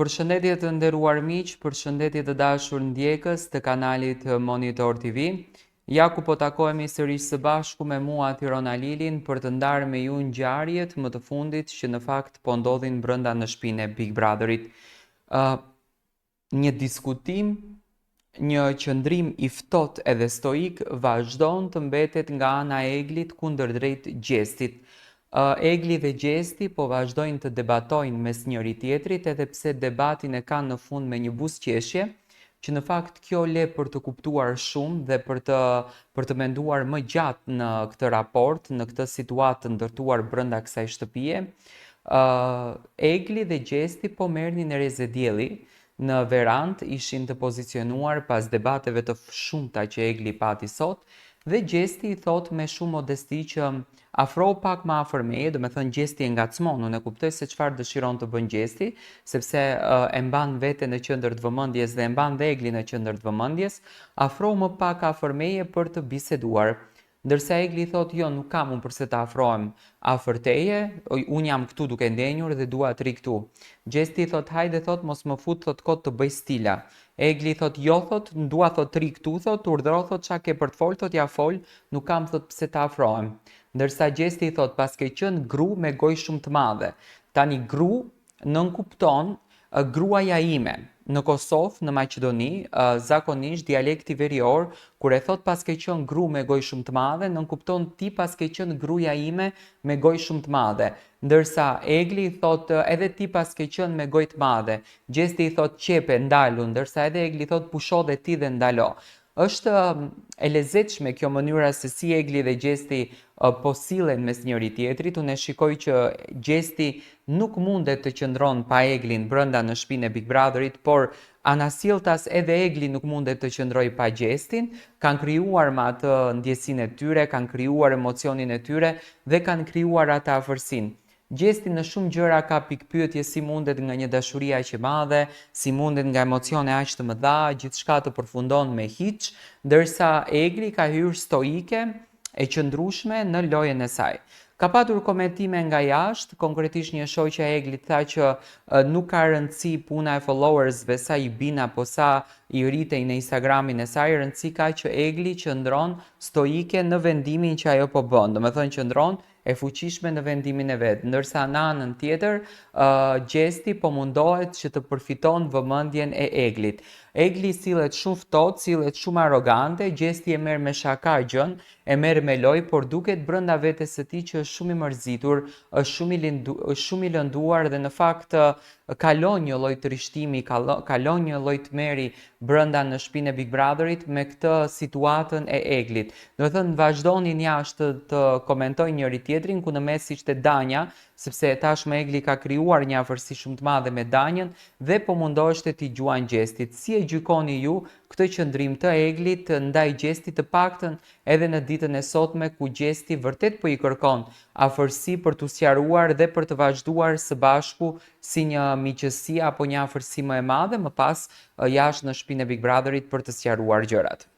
Përshëndetje të nderuar miq, përshëndetje të dashur ndjekës të kanalit Monitor TV. Ja ku po takohemi sërish së bashku me mua Tirona Lilin për të ndarë me ju ngjarjet më të fundit që në fakt po ndodhin brenda në shtëpinë e Big Brotherit. Një diskutim, një qëndrim i ftohtë edhe stoik vazhdon të mbetet nga ana e Eglit kundërdrejt Gjestit. Egli dhe Gjesti po vazhdojnë të debatojnë mes njëri tjetrit, edhe pse debatin e kanë në fund me një buzëqeshje, që në fakt kjo le për të kuptuar shumë dhe për të menduar më gjatë në këtë raport, në këtë situatë të ndërtuar brenda kësaj shtëpie. Egli dhe Gjesti po merrnin erezë dielli në verand, ishin të pozicionuar pas debateve të shumta që Egli pati sot, dhe Gjesti i thot me shumë modesti që afro pak më afër meje, do me thënë Gjesti e ngacmon, unë e kuptoj se çfarë dëshiron të bën Gjesti, sepse e mban veten në qendër të vëmendjes dhe e mban dhe Eglin në qendër të vëmendjes, afro më pak afër meje për të biseduar. Ndërsa Egli thot, jo, nuk kam unë përse të afrohem afër teje, unë jam këtu duke ndenjur dhe dua të ri këtu. Gjesti thot, hajde thot, mos më fut thot kot të bëj stila. Egli thot, jo thot, dua thot të ri këtu thot, urdhro thot çka ke për të fol, thot ja fol, nuk kam thot pse të afrohem. Ndërsa Gjesti thot, pas ke qenë gru me gojë shumë të madhe. Tani gru nënkupton gruaja ime. Në Kosovë, në Maqedoni, zakonisht dialekti verior, kur e thot pas ke qenë gru me gojë shumë të madhe, nënkupton ti pas ke qenë gruaja ime me gojë shumë të madhe. Ndërsa Egli thot edhe ti pas ke qenë me gojë të madhe. Gjesti i thot qepe, ndalu, ndërsa edhe Egli thot pusho dhe ti dhe ndalo. Është e lezetshme kjo mënyra se si Egli dhe Gjesti po sillen mes njëri tjetrit. Unë shikoj që Gjesti nuk mundet të qëndron pa Eglin brenda në shtëpinë e Big Brotherit, por anasjelltas edhe Egli nuk mundet të qëndroj pa Gjestin. Kanë krijuar me atë ndjesinë e tyre, kanë krijuar emocionin e tyre dhe kanë krijuar atë afërsinë. Gjesti në shumë gjëra ka pikpyetje si mundet nga një dashuri aq e madhe, si mundet nga emocione aq të mëdha, gjithçka të përfundon me hiç, ndërsa Egli ka hyrë stoike e qëndrueshme në lojën e saj. Ka patur komentime nga jashtë, konkretisht një shoqja e Eglit tha që nuk ka rëndësi puna e followersve, sa i bin apo sa i rritej në Instagramin e saj, rëndësi ka që Egli qëndron stoike në vendimin që ajo po bën. Do me thënë qëndron e fuqishme në vendimin e vet, ndërsa në anën tjetër Gjesti po mundohet që të përfiton vëmendjen e Eglit. Egli sillet shumë ftohtë, sillet shumë arrogante, Gjesti e merr me shaka gjën, e merr me loj, por duket brenda vetes së tij që është shumë i mërzitur, është shumë i lënduar dhe në fakt kalon një lloj trishtimi, kalon një lloj tmerri brenda në shtëpinë e Big Brotherit me këtë situatën e Eglit. Do të thënë vazhdonin jashtë të komentojnë njëri tjetrin, ku në mes ishte Danja, sepse tashmë Egli ka krijuar një afërsi shumë të madhe me Danjën dhe po mundoheshte t'i gjuan Gjestit. Si e gjykoni ju këtë qëndrim të Eglit ndaj Gjestit, të paktën edhe në ditën e sotme, ku Gjesti vërtet po i kërkon afërsi për t'u sqaruar dhe për të vazhduar së bashku si një miqësi apo një afërsi më e madhe më pas jashtë në shtëpinë e Big Brotherit për të sqaruar gjërat.